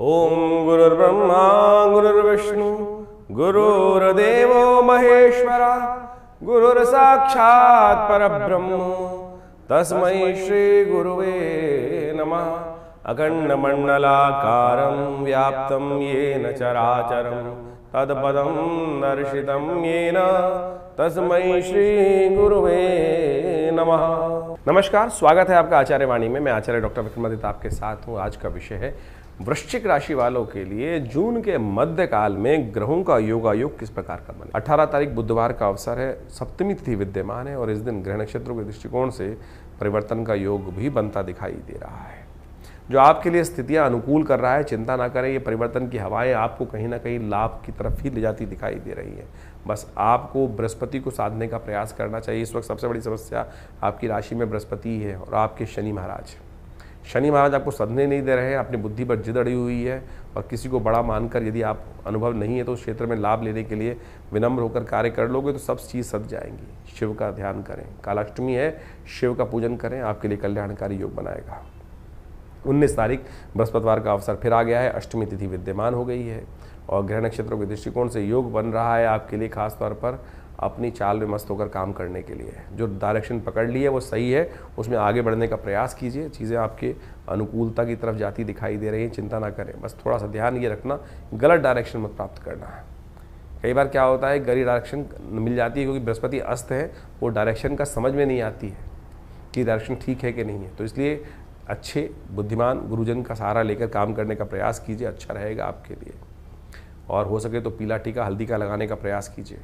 ओम गुरुर्ब्रह्मा गुरुर्विष्णु गुरुर्देवो महेश्वरा गुरुर्साक्षात् परब्रह्म तस्मै श्री गुरुवे नमः। अखंडमंडलाकारं व्याप्तं येन चराचरं तत्पदं दर्शितं येन तस्मै श्री गुरुवे नमः। नमस्कार, स्वागत है आपका आचार्य वाणी में। मैं आचार्य डॉक्टर विक्रमादित्य आपके साथ हूँ। आज का विषय है वृश्चिक राशि वालों के लिए जून के मध्यकाल में ग्रहों का योगायोग किस प्रकार का बने। 18 तारीख बुधवार का अवसर है, सप्तमी तिथि विद्यमान है और इस दिन ग्रह नक्षत्रों के दृष्टिकोण से परिवर्तन का योग भी बनता दिखाई दे रहा है, जो आपके लिए स्थितियां अनुकूल कर रहा है। चिंता ना करें, ये परिवर्तन की हवाएं आपको कहीं ना कहीं लाभ की तरफ ही ले जाती दिखाई दे रही है। बस आपको बृहस्पति को साधने का प्रयास करना चाहिए। इस वक्त सबसे बड़ी समस्या आपकी राशि में बृहस्पति है और आपके शनि महाराज आपको सधने नहीं दे रहे हैं। अपनी बुद्धि पर जिद अड़ी हुई है और किसी को बड़ा मानकर यदि आप अनुभव नहीं है तो उस क्षेत्र में लाभ लेने के लिए विनम्र होकर कार्य कर लोगे तो सब चीज़ सध जाएंगी। शिव का ध्यान करें, कालाष्टमी है, शिव का पूजन करें, आपके लिए कल्याणकारी योग बनाएगा। 19 तारीख बृहस्पतिवार का अवसर फिर आ गया है, अष्टमी तिथि विद्यमान हो गई है और ग्रह नक्षत्रों के दृष्टिकोण से योग बन रहा है आपके लिए, खास तौर पर अपनी चाल में मस्त होकर काम करने के लिए। जो डायरेक्शन पकड़ ली है वो सही है, उसमें आगे बढ़ने का प्रयास कीजिए। चीज़ें आपके अनुकूलता की तरफ जाती दिखाई दे रही हैं, चिंता ना करें। बस थोड़ा सा ध्यान ये रखना, गलत डायरेक्शन मत प्राप्त करना है। कई बार क्या होता है, गलत डायरेक्शन मिल जाती है क्योंकि बृहस्पति अस्त है, वो डायरेक्शन का समझ में नहीं आती है कि डायरेक्शन ठीक है कि नहीं है। तो इसलिए अच्छे बुद्धिमान गुरुजन का सहारा लेकर काम करने का प्रयास कीजिए, अच्छा रहेगा आपके लिए। और हो सके तो पीला टीका हल्दी का लगाने का प्रयास कीजिए।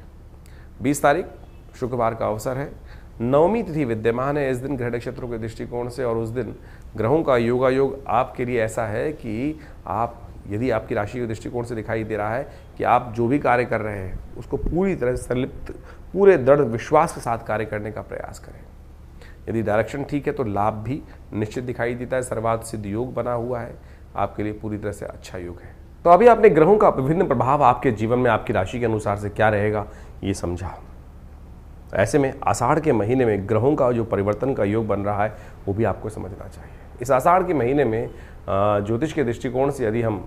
20 तारीख शुक्रवार का अवसर है, नवमी तिथि विद्यमान है इस दिन ग्रह नक्षत्रों के दृष्टिकोण से और उस दिन ग्रहों का योगायोग आपके लिए ऐसा है कि आप यदि आपकी राशि के दृष्टिकोण से दिखाई दे रहा है कि आप जो भी कार्य कर रहे हैं उसको पूरी तरह से संलिप्त, पूरे दृढ़ विश्वास के साथ कार्य करने का प्रयास करें। यदि डायरेक्शन ठीक है तो लाभ भी निश्चित दिखाई देता है। सर्वार्थ सिद्ध योग बना हुआ है, आपके लिए पूरी तरह से अच्छा योग है। तो अभी आपने ग्रहों का विभिन्न प्रभाव आपके जीवन में आपकी राशि के अनुसार से क्या रहेगा ये समझा। ऐसे में आषाढ़ के महीने में ग्रहों का जो परिवर्तन का योग बन रहा है वो भी आपको समझना चाहिए। इस आषाढ़ के महीने में ज्योतिष के दृष्टिकोण से यदि हम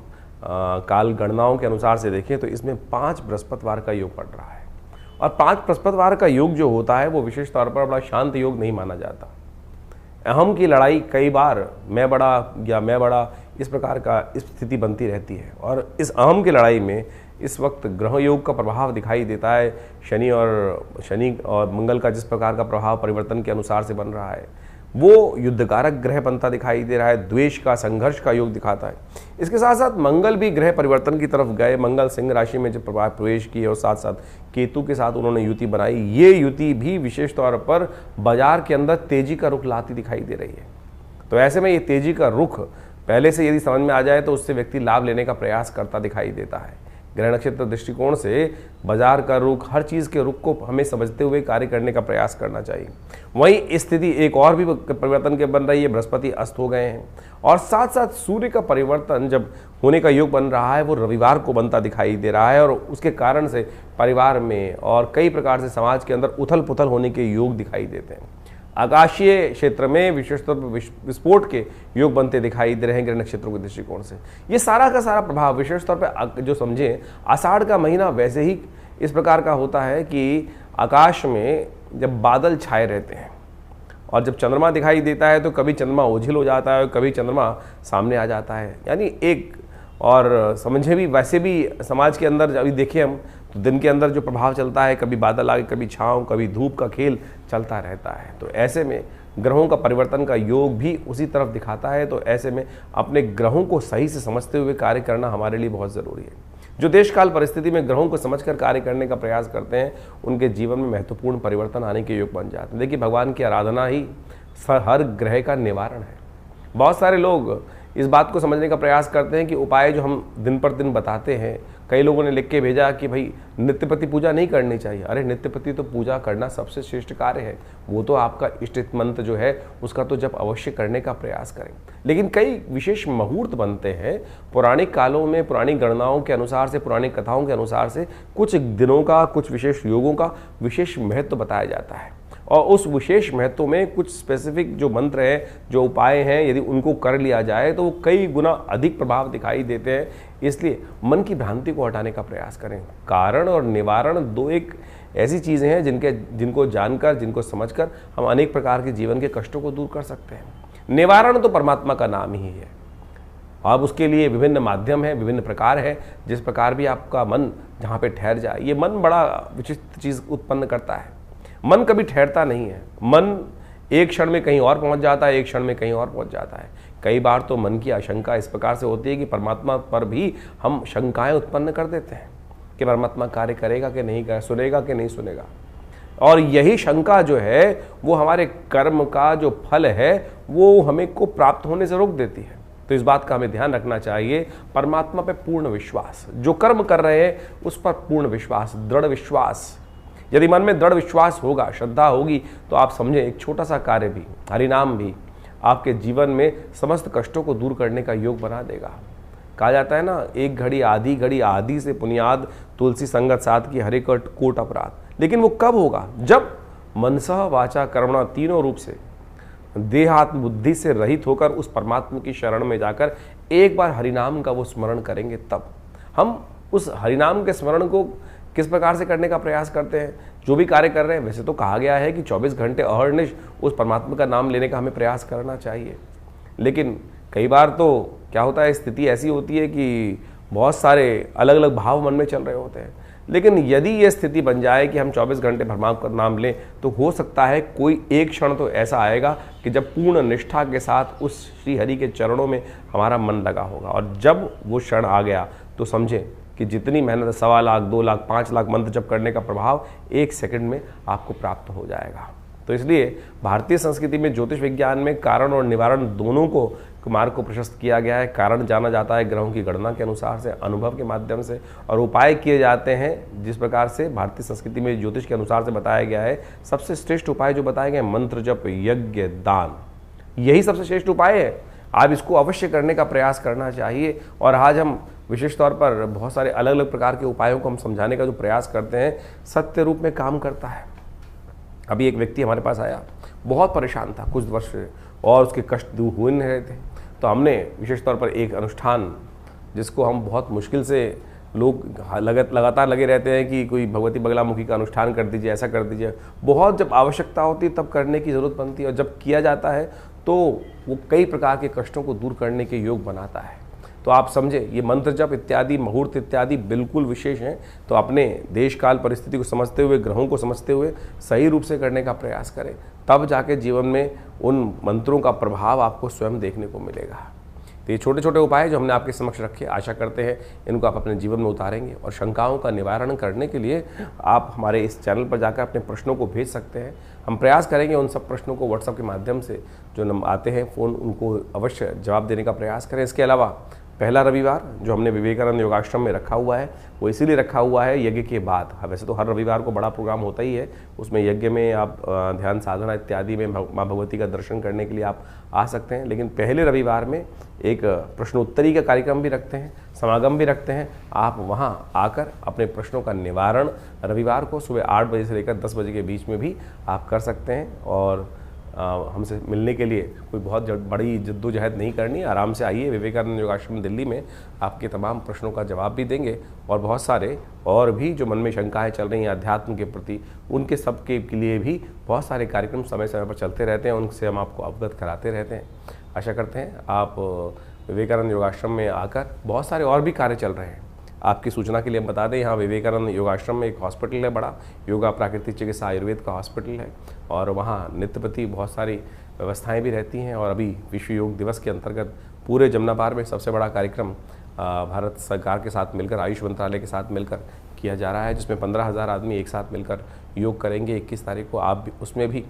काल गणनाओं के अनुसार से देखें तो इसमें 5 बृहस्पतिवार का योग पड़ रहा है और 5 बृहस्पतिवार का योग जो होता है वो विशेष तौर पर बड़ा शांत योग नहीं माना जाता। अहम की लड़ाई कई बार मैं बड़ा इस प्रकार का स्थिति बनती रहती है और इस अहम की लड़ाई में इस वक्त ग्रह योग का प्रभाव दिखाई देता है। शनि और मंगल का जिस प्रकार का प्रभाव परिवर्तन के अनुसार से बन रहा है वो युद्धकारक ग्रह बनता दिखाई दे रहा है, द्वेष का, संघर्ष का योग दिखाता है। इसके साथ साथ मंगल भी ग्रह परिवर्तन की तरफ गए। मंगल सिंह राशि में जब प्रवेश किए और साथ साथ केतु के साथ उन्होंने युति बनाई। ये युति भी विशेष तौर पर बाजार के अंदर तेजी का रुख लाती दिखाई दे रही है। तो ऐसे में ये तेजी का रुख पहले से यदि समझ में आ जाए तो उससे व्यक्ति लाभ लेने का प्रयास करता दिखाई देता है। ग्रह नक्षत्र दृष्टिकोण से बाजार का रुख, हर चीज़ के रुख को हमें समझते हुए कार्य करने का प्रयास करना चाहिए। वहीं स्थिति एक और भी परिवर्तन के बन रही है, बृहस्पति अस्त हो गए हैं और साथ साथ सूर्य का परिवर्तन जब होने का योग बन रहा है वो रविवार को बनता दिखाई दे रहा है और उसके कारण से परिवार में और कई प्रकार से समाज के अंदर उथल पुथल होने के योग दिखाई देते हैं। आकाशीय क्षेत्र में विशेष तौर पर विस्फोट के योग बनते दिखाई दे रहे हैं ग्रह नक्षत्रों के दृष्टिकोण से। ये सारा का सारा प्रभाव विशेष तौर पर जो समझें, आषाढ़ का महीना वैसे ही इस प्रकार का होता है कि आकाश में जब बादल छाए रहते हैं और जब चंद्रमा दिखाई देता है तो कभी चंद्रमा ओझिल हो जाता है और कभी चंद्रमा सामने आ जाता है। यानी एक और समझे भी वैसे भी समाज के अंदर अभी देखें हम तो दिन के अंदर जो प्रभाव चलता है, कभी बादल आगे, कभी छाँव, कभी धूप का खेल चलता रहता है। तो ऐसे में ग्रहों का परिवर्तन का योग भी उसी तरफ दिखाता है। तो ऐसे में अपने ग्रहों को सही से समझते हुए कार्य करना हमारे लिए बहुत ज़रूरी है। जो देश काल परिस्थिति में ग्रहों को समझकर कार्य करने का प्रयास करते हैं उनके जीवन में महत्वपूर्ण परिवर्तन आने के योग बन जाते हैं। देखिए, भगवान की आराधना ही हर ग्रह का निवारण है। बहुत सारे लोग इस बात को समझने का प्रयास करते हैं कि उपाय जो हम दिन पर दिन बताते हैं, कई लोगों ने लिख के भेजा कि भाई नित्यपति पूजा नहीं करनी चाहिए। अरे नित्यपति तो पूजा करना सबसे श्रेष्ठ कार्य है, वो तो आपका इष्ट मंत्र जो है उसका तो जब अवश्य करने का प्रयास करें। लेकिन कई विशेष मुहूर्त बनते हैं पौराणिक कालों में, पुरानी गणनाओं के अनुसार से, पुरानी कथाओं के अनुसार से कुछ दिनों का, कुछ विशेष योगों का विशेष महत्व बताया जाता है। और उस विशेष महत्व में कुछ स्पेसिफिक जो मंत्र हैं, जो उपाय हैं, यदि उनको कर लिया जाए तो वो कई गुना अधिक प्रभाव दिखाई देते हैं। इसलिए मन की भ्रांति को हटाने का प्रयास करें। कारण और निवारण दो एक ऐसी चीज़ें हैं जिनको जानकर, जिनको समझकर हम अनेक प्रकार के जीवन के कष्टों को दूर कर सकते हैं। निवारण तो परमात्मा का नाम ही है। अब उसके लिए विभिन्न माध्यम हैं, विभिन्न प्रकार हैं। जिस प्रकार भी आपका मन जहाँ पे ठहर जाए, ये मन बड़ा विचित्र चीज़ उत्पन्न करता है। मन कभी ठहरता नहीं है। मन एक क्षण में कहीं और पहुंच जाता है, एक क्षण में कहीं और पहुंच जाता है। कई बार तो मन की आशंका इस प्रकार से होती है कि परमात्मा पर भी हम शंकाएं उत्पन्न कर देते हैं कि परमात्मा कार्य करेगा कि नहीं करेगा, सुनेगा कि नहीं सुनेगा। और यही शंका जो है वो हमारे कर्म का जो फल है वो हमें को प्राप्त होने से रोक देती है। तो इस बात का हमें ध्यान रखना चाहिए। परमात्मा पे पूर्ण विश्वास, जो कर्म कर रहे हैं उस पर पूर्ण विश्वास, दृढ़ विश्वास। यदि मन में दृढ़ विश्वास होगा, श्रद्धा होगी, तो आप समझें एक छोटा सा कार्य भी, हरिनाम भी आपके जीवन में समस्त कष्टों को दूर करने का योग बना देगा। कहा जाता है ना, एक घड़ी आदि से पुनियाद, तुलसी संगत साथ की हरे कोट अपराध। लेकिन वो कब होगा? जब मनसः वाचा कर्मणा तीनों रूप से देहात्म बुद्धि से रहित होकर उस परमात्मा की शरण में जाकर एक बार हरिनाम का वो स्मरण करेंगे। तब हम उस हरिनाम के स्मरण को किस प्रकार से करने का प्रयास करते हैं? जो भी कार्य कर रहे हैं, वैसे तो कहा गया है कि 24 घंटे अहर्निश उस परमात्मा का नाम लेने का हमें प्रयास करना चाहिए। लेकिन कई बार तो क्या होता है, स्थिति ऐसी होती है कि बहुत सारे अलग अलग भाव मन में चल रहे होते हैं। लेकिन यदि ये स्थिति बन जाए कि हम 24 घंटे परमात्मा का नाम लें, तो हो सकता है कोई एक क्षण तो ऐसा आएगा कि जब पूर्ण निष्ठा के साथ उस श्री हरि के चरणों में हमारा मन लगा होगा। और जब वो क्षण आ गया तो समझें कि जितनी मेहनत 1.25 लाख, 2 लाख, 5 लाख मंत्र जप करने का प्रभाव 1 सेकंड में आपको प्राप्त हो जाएगा। तो इसलिए भारतीय संस्कृति में ज्योतिष विज्ञान में कारण और निवारण दोनों को मार्ग को प्रशस्त किया गया है। कारण जाना जाता है ग्रहों की गणना के अनुसार से, अनुभव के माध्यम से, और उपाय किए जाते हैं जिस प्रकार से भारतीय संस्कृति में ज्योतिष के अनुसार से बताया गया है। सबसे श्रेष्ठ उपाय जो बताए गए, मंत्र जप, यज्ञ, दान, यही सबसे श्रेष्ठ उपाय है। आप इसको अवश्य करने का प्रयास करना चाहिए। और आज हम विशेष तौर पर बहुत सारे अलग अलग प्रकार के उपायों को हम समझाने का जो प्रयास करते हैं, सत्य रूप में काम करता है। अभी एक व्यक्ति हमारे पास आया, बहुत परेशान था कुछ वर्ष से, और उसके कष्ट दूर हो नहीं रहे थे। तो हमने विशेष तौर पर एक अनुष्ठान, जिसको हम बहुत मुश्किल से, लोग लगातार लगे रहते हैं कि कोई भगवती बगलामुखी का अनुष्ठान कर दीजिए, ऐसा कर दीजिए। बहुत जब आवश्यकता होती है तब करने की ज़रूरत बनती है, और जब किया जाता है तो वो कई प्रकार के कष्टों को दूर करने के योग बनाता है। तो आप समझे, ये मंत्र जप इत्यादि, मुहूर्त इत्यादि बिल्कुल विशेष हैं। तो अपने देश काल परिस्थिति को समझते हुए, ग्रहों को समझते हुए सही रूप से करने का प्रयास करें, तब जाके जीवन में उन मंत्रों का प्रभाव आपको स्वयं देखने को मिलेगा। तो ये छोटे छोटे उपाय जो हमने आपके समक्ष रखे, आशा करते हैं इनको आप अपने जीवन में उतारेंगे। और शंकाओं का निवारण करने के लिए आप हमारे इस चैनल पर जाकर अपने प्रश्नों को भेज सकते हैं। हम प्रयास करेंगे उन सब प्रश्नों को व्हाट्सएप के माध्यम से जो नंबर आते हैं फ़ोन, उनको अवश्य जवाब देने का प्रयास करें। इसके अलावा पहला रविवार जो हमने विवेकानंद योगाश्रम में रखा हुआ है, वो इसीलिए रखा हुआ है यज्ञ के बाद। वैसे तो हर रविवार को बड़ा प्रोग्राम होता ही है, उसमें यज्ञ में आप ध्यान साधना इत्यादि में माँ भगवती का दर्शन करने के लिए आप आ सकते हैं। लेकिन पहले रविवार में एक प्रश्नोत्तरी का कार्यक्रम भी रखते हैं, समागम भी रखते हैं। आप वहाँ आकर अपने प्रश्नों का निवारण रविवार को सुबह 8 बजे से लेकर 10 बजे के बीच में भी आप कर सकते हैं। और हमसे मिलने के लिए कोई बहुत बड़ी जद्दोजहद नहीं करनी, आराम से आइए। विवेकानंद योगाश्रम दिल्ली में आपके तमाम प्रश्नों का जवाब भी देंगे, और बहुत सारे और भी जो मन में शंकाएं चल रही हैं अध्यात्म के प्रति, उनके सबके लिए भी बहुत सारे कार्यक्रम समय समय पर चलते रहते हैं, उनसे हम आपको अवगत कराते रहते हैं। आशा करते हैं आप विवेकानंद योगाश्रम में आकर, बहुत सारे और भी कार्य चल रहे हैं। आपकी सूचना के लिए हम बता दें, यहाँ विवेकानंद योगाश्रम में एक हॉस्पिटल है बड़ा, योगा प्राकृतिक चिकित्सा आयुर्वेद का हॉस्पिटल है, और वहाँ नित्य प्रति बहुत सारी व्यवस्थाएं भी रहती हैं। और अभी विश्व योग दिवस के अंतर्गत पूरे जमुना पार में सबसे बड़ा कार्यक्रम भारत सरकार के साथ मिलकर, आयुष मंत्रालय के साथ मिलकर किया जा रहा है, जिसमें 15,000 आदमी एक साथ मिलकर योग करेंगे। 21 तारीख को आप भी उसमें भी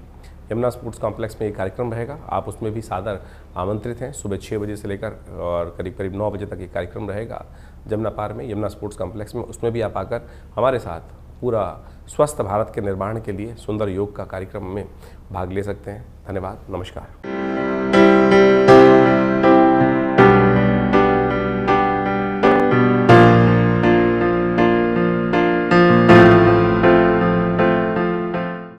यमुना स्पोर्ट्स कॉम्प्लेक्स में एक कार्यक्रम रहेगा, आप उसमें भी सादर आमंत्रित हैं। सुबह 6 बजे से लेकर और करीब करीब 9 बजे तक ये कार्यक्रम रहेगा जमुना पार में, यमुना स्पोर्ट्स कॉम्प्लेक्स में। उसमें भी आप आकर हमारे साथ पूरा स्वस्थ भारत के निर्माण के लिए सुंदर योग का कार्यक्रम में भाग ले सकते हैं। धन्यवाद, नमस्कार।